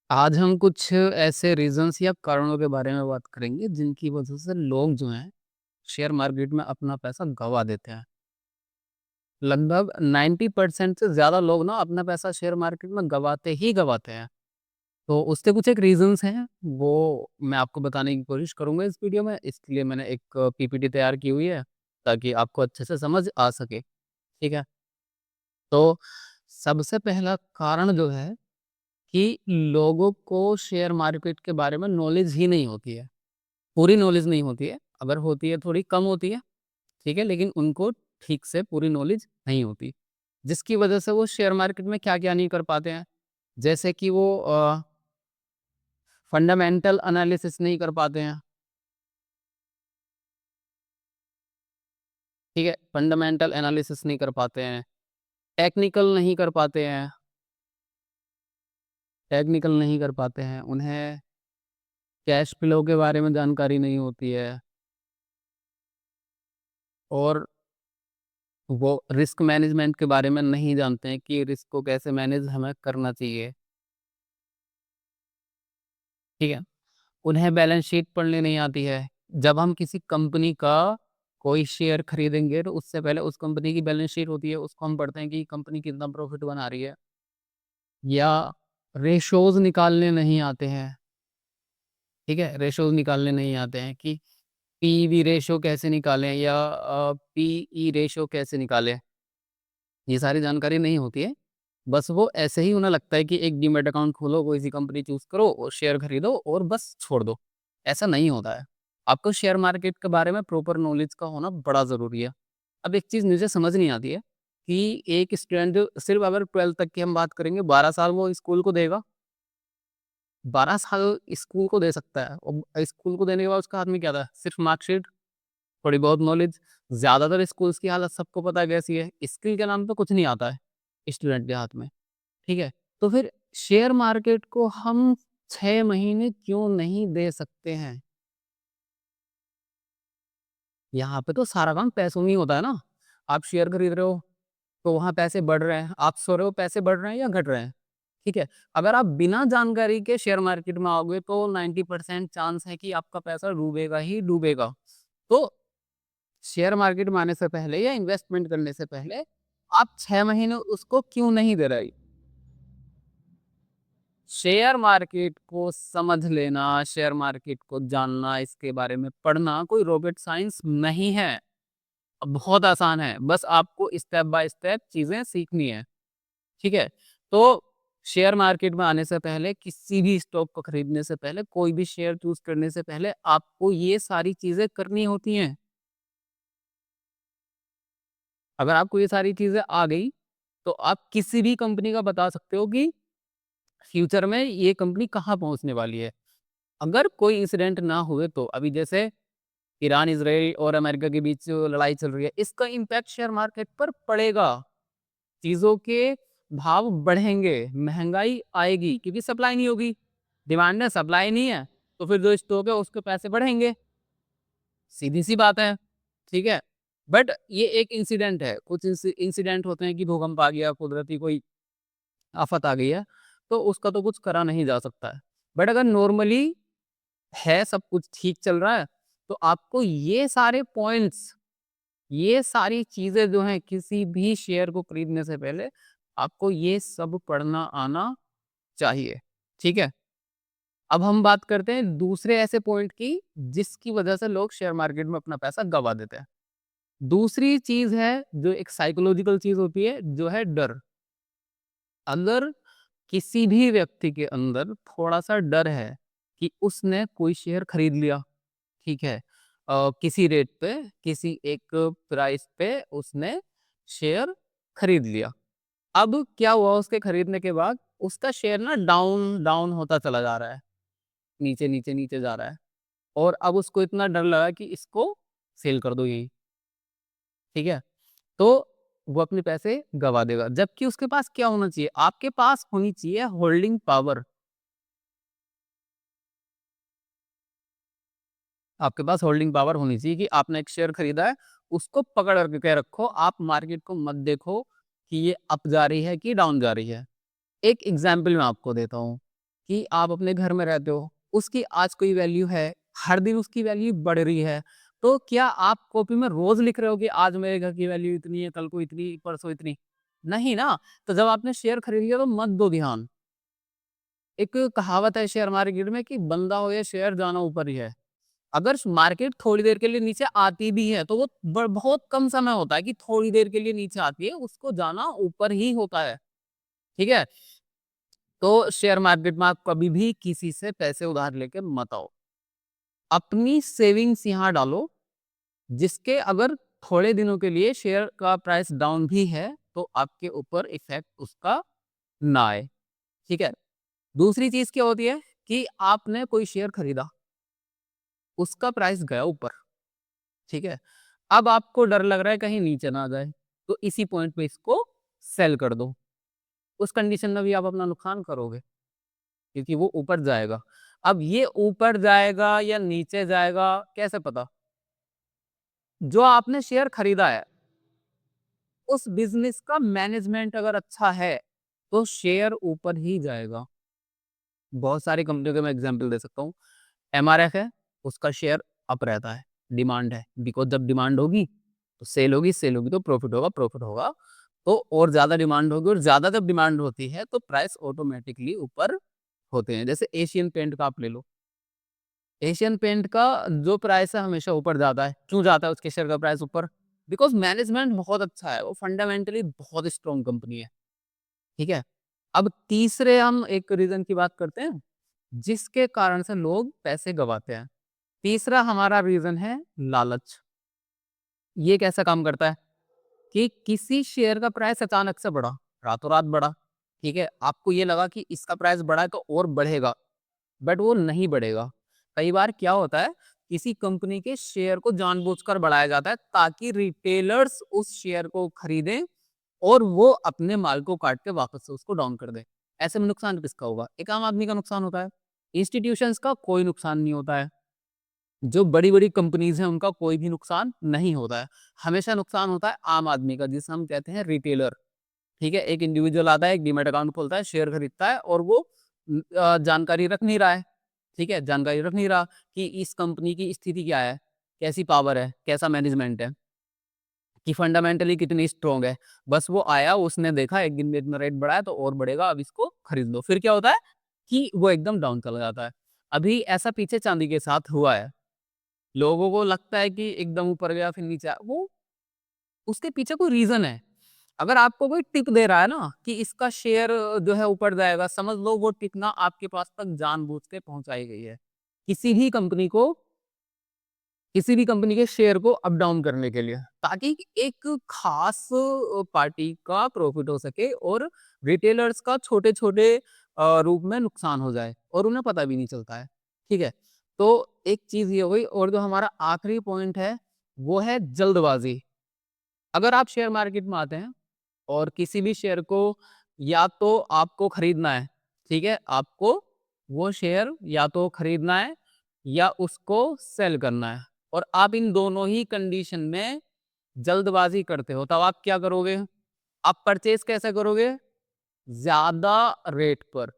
आज हम कुछ ऐसे रीज़न्स या कारणों के बारे में बात करेंगे जिनकी वजह से लोग जो हैं शेयर मार्केट में अपना पैसा गँवा देते हैं। लगभग 90% से ज़्यादा लोग ना अपना पैसा शेयर मार्केट में गँवाते ही गँवाते हैं। तो उसके कुछ एक रीज़न्स हैं, वो मैं आपको बताने की कोशिश करूँगा इस वीडियो में। इसके लिए मैंने एक पीपीटी तैयार की हुई है ताकि आपको अच्छे से समझ आ सके, ठीक है? तो सबसे पहला कारण जो है कि लोगों को शेयर मार्केट के बारे में नॉलेज ही नहीं होती है। पूरी नॉलेज नहीं होती है, अगर होती है थोड़ी कम होती है, ठीक है? लेकिन उनको ठीक से पूरी नॉलेज नहीं होती, जिसकी वजह से वो शेयर मार्केट में क्या-क्या नहीं कर पाते हैं। जैसे कि वो फंडामेंटल एनालिसिस नहीं कर पाते हैं, ठीक है? फंडामेंटल एनालिसिस नहीं कर पाते हैं, टेक्निकल नहीं कर पाते हैं, उन्हें कैश फ्लो के बारे में जानकारी नहीं होती है और वो रिस्क मैनेजमेंट के बारे में नहीं जानते हैं कि रिस्क को कैसे मैनेज हमें करना चाहिए, ठीक है? उन्हें बैलेंस शीट पढ़नी नहीं आती है। जब हम किसी कंपनी का कोई शेयर खरीदेंगे तो उससे पहले उस कंपनी की बैलेंस शीट होती है, उसको हम पढ़ते हैं कि कंपनी कितना प्रॉफ़िट बना रही है या रेशोज़ निकालने नहीं आते हैं, ठीक है? रेशोज़ निकालने नहीं आते हैं कि पीवी रेशो कैसे निकालें या पीई रेशो कैसे निकालें, ये सारी जानकारी नहीं होती है। बस वो ऐसे ही उन्हें लगता है कि एक डीमैट अकाउंट खोलो, कोई सी कंपनी चूज़ करो और शेयर खरीदो और बस छोड़ दो। ऐसा नहीं होता है। आपको शेयर मार्केट के बारे में प्रॉपर नॉलेज का होना बड़ा ज़रूरी है। अब एक चीज़ मुझे समझ नहीं आती है कि एक स्टूडेंट सिर्फ़ अगर 12th तक की हम बात करेंगे, 12 साल वो स्कूल को देगा, 12 साल स्कूल को दे सकता है और स्कूल को देने के बाद उसके हाथ में क्या था? सिर्फ़ मार्कशीट, थोड़ी बहुत नॉलेज। ज़्यादातर स्कूल्स की हालत सबको पता है कैसी है। स्किल के नाम पे कुछ नहीं आता है स्टूडेंट के हाथ में। ठीक है? तो फिर शेयर मार्केट को हम 6 महीने क्यों नहीं दे सकते हैं? यहाँ पे तो सारा काम पैसों में ही होता है ना। आप शेयर खरीद रहे हो, तो वहाँ पैसे बढ़ रहे हैं। आप सो रहे हो, पैसे बढ़ रहे हैं या घट रहे हैं? ठीक है? अगर आप बिना जानकारी के शेयर मार्केट में आओगे तो 90% चांस है कि आपका पैसा डूबेगा ही डूबेगा। तो शेयर मार्केट में आने से पहले या इन्वेस्टमेंट करने से पहले आप 6 महीने उसको क्यों नहीं दे रहे? शेयर मार्केट को समझ लेना, शेयर मार्केट को जानना, इसके बारे में पढ़ना कोई रॉकेट साइंस नहीं है। बहुत आसान है, बस आपको स्टेप बाय स्टेप चीज़ें सीखनी है, ठीक है? तो शेयर मार्केट में आने से पहले, किसी भी स्टॉक को खरीदने से पहले, कोई भी शेयर चूज़ करने से पहले आपको ये सारी चीज़ें करनी होती हैं। अगर आपको ये सारी चीज़ें आ गई, तो आप किसी भी कंपनी का बता सकते हो कि फ्यूचर में ये कंपनी कहाँ पहुँचने वाली है। अगर कोई इंसिडेंट ना हुए तो, अभी जैसे ईरान, इज़राइल और अमेरिका के बीच जो लड़ाई चल रही है, इसका इम्पैक्ट शेयर मार्केट पर पड़ेगा। चीज़ों के भाव बढ़ेंगे, महँगाई आएगी क्योंकि सप्लाई नहीं होगी। डिमांड है, सप्लाई नहीं है, तो फिर जो स्टॉक है उसके पैसे बढ़ेंगे। सीधी-सी बात है, ठीक है? बट ये एक इंसिडेंट है, कुछ इंसिडेंट होते हैं कि भूकंप आ गया, कुदरती कोई आफ़त आ गई है, तो उसका तो कुछ करा नहीं जा सकता है। बट अगर नॉर्मली है, सब कुछ ठीक चल रहा है, तो आपको ये सारे पॉइंट्स, ये सारी चीज़ें जो हैं किसी भी शेयर को खरीदने से पहले आपको ये सब पढ़ना आना चाहिए, ठीक है? अब हम बात करते हैं दूसरे ऐसे पॉइंट की जिसकी वजह से लोग शेयर मार्केट में अपना पैसा गँवा देते हैं। दूसरी चीज़ है जो एक साइकोलॉजिकल चीज़ होती है, जो है डर। अगर किसी भी व्यक्ति के अंदर थोड़ा-सा डर है कि उसने कोई शेयर खरीद लिया, ठीक है? किसी रेट पे, किसी एक प्राइस पे उसने शेयर खरीद लिया। अब क्या हुआ, उसके खरीदने के बाद उसका शेयर ना डाउन, डाउन होता चला जा रहा है। नीचे, नीचे, नीचे जा रहा है और अब उसको इतना डर लगा कि इसको सेल कर दो यहीं, ठीक है? तो वो अपने पैसे गँवा देगा। जबकि उसके पास क्या होना चाहिए? आपके पास होनी चाहिए होल्डिंग पावर। आपके पास होल्डिंग पावर होनी चाहिए कि आपने एक शेयर खरीदा है, उसको पकड़ के रखो, आप मार्केट को मत देखो कि ये अप जा रही है कि डाउन जा रही है। एक एग्ज़ाम्पल मैं आपको देता हूँ कि आप अपने घर में रहते हो, उसकी आज कोई वैल्यू है, हर दिन उसकी वैल्यू बढ़ रही है, तो क्या आप कॉपी में रोज़ लिख रहे हो कि आज मेरे घर की वैल्यू इतनी है, कल को इतनी, परसों इतनी? नहीं ना, तो जब आपने शेयर खरीद लिया तो मत दो ध्यान। एक कहावत है शेयर मार्केट में कि बंदा हो या शेयर जाना ऊपर ही है। अगर मार्केट थोड़ी देर के लिए नीचे आती भी है तो वो बहुत कम समय होता है कि थोड़ी देर के लिए नीचे आती है, उसको जाना ऊपर ही होता है। ठीक है? तो शेयर मार्केट में आप कभी भी किसी से पैसे उधार लेके मत आओ। अपनी सेविंग्स यहाँ डालो, जिसके अगर थोड़े दिनों के लिए शेयर का प्राइस डाउन भी है तो आपके ऊपर इफेक्ट उसका ना आए। ठीक है? दूसरी चीज क्या होती है कि आपने कोई शेयर खरीदा, उसका प्राइस गया ऊपर। ठीक है? अब आपको डर लग रहा है कहीं नीचे ना आ जाए, तो इसी पॉइंट पे इसको सेल कर दो। उस कंडीशन में भी आप अपना नुकसान करोगे, क्योंकि वो ऊपर जाएगा। अब ये ऊपर जाएगा या नीचे जाएगा कैसे पता? जो आपने शेयर खरीदा है, उस बिज़नेस का मैनेजमेंट अगर अच्छा है, तो शेयर ऊपर ही जाएगा। बहुत सारी कंपनियों के मैं एग्ज़ाम्पल दे सकता हूँ। एमआरएफ है, उसका शेयर अप रहता है, डिमांड है, बिकॉज़ जब डिमांड होगी, तो सेल होगी तो प्रॉफिट होगा, तो और ज़्यादा डिमांड होगी और ज़्यादा जब डिमांड होती है, तो प्राइस ऑटोमैटिकली ऊपर होते हैं। जैसे एशियन पेंट का आप ले लो, एशियन पेंट का जो प्राइस है हमेशा ऊपर जाता है। क्यों जाता है उसके शेयर का प्राइस ऊपर? बिकॉज़ मैनेजमेंट बहुत अच्छा है, वो फंडामेंटली बहुत स्ट्रॉन्ग कंपनी है, ठीक है? अब तीसरे हम एक रीज़न की बात करते हैं, जिसके कारण से लोग पैसे गँवाते हैं। तीसरा हमारा रीज़न है लालच। ये कैसा काम करता है कि किसी शेयर का प्राइस अचानक से बढ़ा, रातों-रात बढ़ा, ठीक है? आपको ये लगा कि इसका प्राइस बढ़ा है तो और बढ़ेगा, बट वो नहीं बढ़ेगा। कई बार क्या होता है, किसी कंपनी के शेयर को जानबूझकर बढ़ाया जाता है ताकि रिटेलर्स उस शेयर को खरीदें और वो अपने माल को काट के वापस से उसको डाउन कर दें। ऐसे में नुकसान किसका होगा? एक आम आदमी का नुकसान होता है। इंस्टीट्यूशंस का कोई नुकसान नहीं होता है। जो बड़ी-बड़ी कंपनीज़ हैं उनका कोई भी नुकसान नहीं होता है। हमेशा नुकसान होता है आम आदमी का, जिसे हम कहते हैं रिटेलर, ठीक है? एक इंडिविजुअल आता है, एक डीमैट अकाउंट खोलता है, शेयर खरीदता है और वो जानकारी रख नहीं रहा है, ठीक है? जानकारी रख नहीं रहा कि इस कंपनी की स्थिति क्या है, कैसी पावर है, कैसा मैनेजमेंट है, कि फंडामेंटली कितनी स्ट्रॉन्ग है। बस वो आया, उसने देखा एक दिन में इतना रेट बढ़ा है तो और बढ़ेगा, अब इसको खरीद लो। फिर क्या होता है कि वो एकदम डाउन चला जाता है। अभी ऐसा पीछे चांदी के साथ हुआ है। लोगों को लगता है कि एकदम ऊपर गया फिर नीचे वो उसके पीछे कोई रीज़न है। अगर आपको कोई टिप दे रहा है ना कि इसका शेयर जो है ऊपर जाएगा, समझ लो वो टिप ना आपके पास तक जानबूझ के पहुँचाई गई है। किसी भी कंपनी को किसी भी कंपनी के शेयर को अप डाउन करने के लिए, ताकि एक खास पार्टी का प्रॉफिट हो सके और रिटेलर्स का छोटे-छोटे रूप में नुकसान हो जाए और उन्हें पता भी नहीं चलता है। ठीक है? तो एक चीज़ ये हो गई और जो हमारा आखिरी पॉइंट है, वो है जल्दबाज़ी। अगर आप शेयर मार्केट में आते हैं और किसी भी शेयर को या तो आपको खरीदना है, ठीक है? आपको वो शेयर या तो खरीदना है या उसको सेल करना है और आप इन दोनों ही कंडीशन में जल्दबाज़ी करते हो, तब आप क्या करोगे? आप परचेज़ कैसे करोगे? ज़्यादा रेट पर,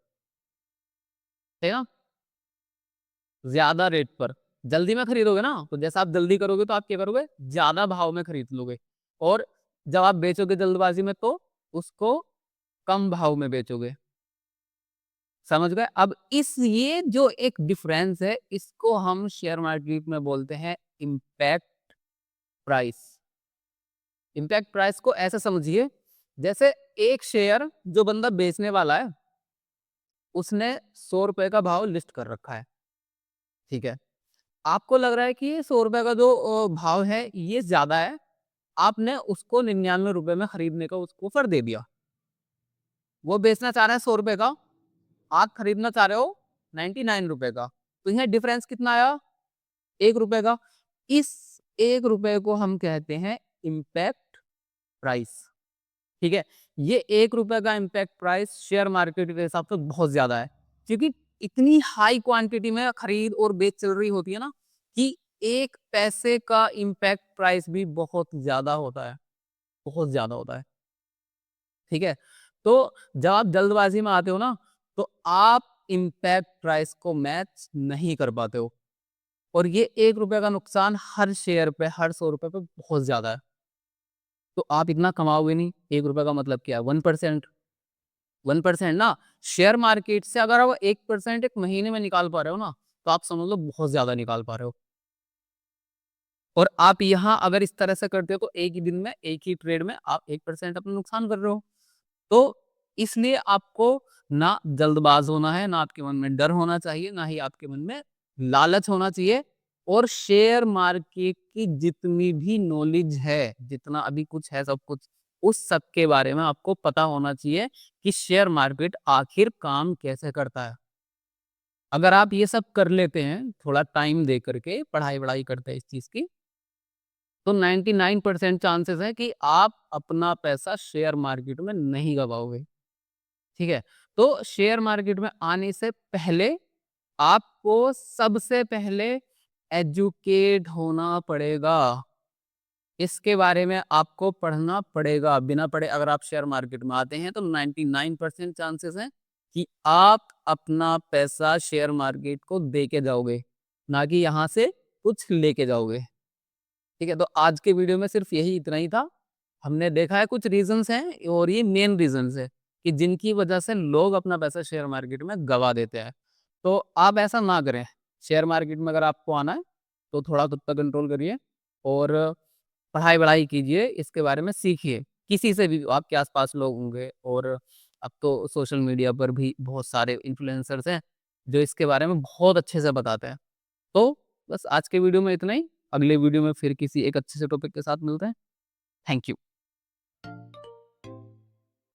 है ना? ज़्यादा रेट पर। जल्दी में खरीदोगे ना, तो जैसा आप जल्दी करोगे तो आप क्या करोगे? ज़्यादा भाव में खरीद लोगे और जब आप बेचोगे जल्दबाज़ी में तो उसको कम भाव में बेचोगे। समझ गए? अब इस ये जो एक डिफरेंस है, इसको हम शेयर मार्केट में बोलते हैं इम्पैक्ट प्राइस। इम्पैक्ट प्राइस को ऐसे समझिए, जैसे एक शेयर जो बंदा बेचने वाला है, उसने ₹100 का भाव लिस्ट कर रखा है, ठीक है? आपको लग रहा है कि ये ₹100 का जो भाव है, ये ज़्यादा है। आपने उसको ₹99 में खरीदने का उसको ऑफर दे दिया। वो बेचना चाह रहा है ₹100 का, आप खरीदना चाह रहे हो ₹99 का। तो यहाँ डिफरेंस कितना आया? ₹1 का। इस ₹1 को हम कहते हैं इम्पैक्ट प्राइस, ठीक है? ये ₹1 का इम्पैक्ट प्राइस शेयर मार्केट के हिसाब से बहुत ज़्यादा है, क्योंकि इतनी हाई क्वांटिटी में खरीद और बेच चल रही होती है ना, कि 1 पैसे का इम्पैक्ट प्राइस भी बहुत ज़्यादा होता है, बहुत ज़्यादा होता है, ठीक है? तो जब आप जल्दबाज़ी में आते हो ना, तो आप इम्पैक्ट प्राइस को मैच नहीं कर पाते हो। और ये ₹1 का नुकसान हर शेयर पे, हर ₹100 पे बहुत ज़्यादा है। तो आप इतना कमाओगे नहीं, ₹1 का मतलब क्या है? 1%, 1% ना, शेयर मार्केट से अगर आप 1% 1 महीने में निकाल पा रहे हो ना, तो आप समझ लो बहुत ज़्यादा निकाल पा रहे हो। और आप यहाँ अगर इस तरह से करते हो तो एक ही दिन में, एक ही ट्रेड में आप 1% अपना नुकसान कर रहे हो। तो इसलिए आपको ना जल्दबाज़ होना है, ना आपके मन में डर होना चाहिए, ना ही आपके मन में लालच होना चाहिए। और शेयर मार्केट की जितनी भी नॉलेज है, जितना अभी कुछ है सब कुछ, उस सब के बारे में आपको पता होना चाहिए कि शेयर मार्केट आखिर काम कैसे करता है। अगर आप ये सब कर लेते हैं, थोड़ा टाइम दे करके, पढ़ाई-वढ़ाई करते हैं इस चीज़ की, तो 99% चांसेस है कि आप अपना पैसा शेयर मार्केट में नहीं गवाओगे, ठीक है? तो शेयर मार्केट में आने से पहले आपको सबसे पहले एजुकेट होना पड़ेगा। इसके बारे में आपको पढ़ना पड़ेगा। बिना पढ़े अगर आप शेयर मार्केट में आते हैं तो 99% चांसेस हैं कि आप अपना पैसा शेयर मार्केट को दे के जाओगे, ना कि यहाँ से कुछ लेके जाओगे। ठीक है, तो आज के वीडियो में सिर्फ यही इतना ही था। हमने देखा है कुछ रीज़न्स हैं और ये मेन रीज़न्स है कि जिनकी वजह से लोग अपना पैसा शेयर मार्केट में गँवा देते हैं। तो आप ऐसा ना करें। शेयर मार्केट में अगर आपको आना है, तो थोड़ा खुद पे कंट्रोल करिए और पढ़ाई-वढ़ाई कीजिए, इसके बारे में सीखिए। किसी से भी आपके आस-पास लोग होंगे और अब तो सोशल मीडिया पर भी बहुत सारे इन्फ्लुएंसर्स हैं, जो इसके बारे में बहुत अच्छे से बताते हैं। तो बस आज के वीडियो में इतना ही। अगले वीडियो में फिर किसी एक अच्छे से टॉपिक के साथ मिलते हैं। Thank you.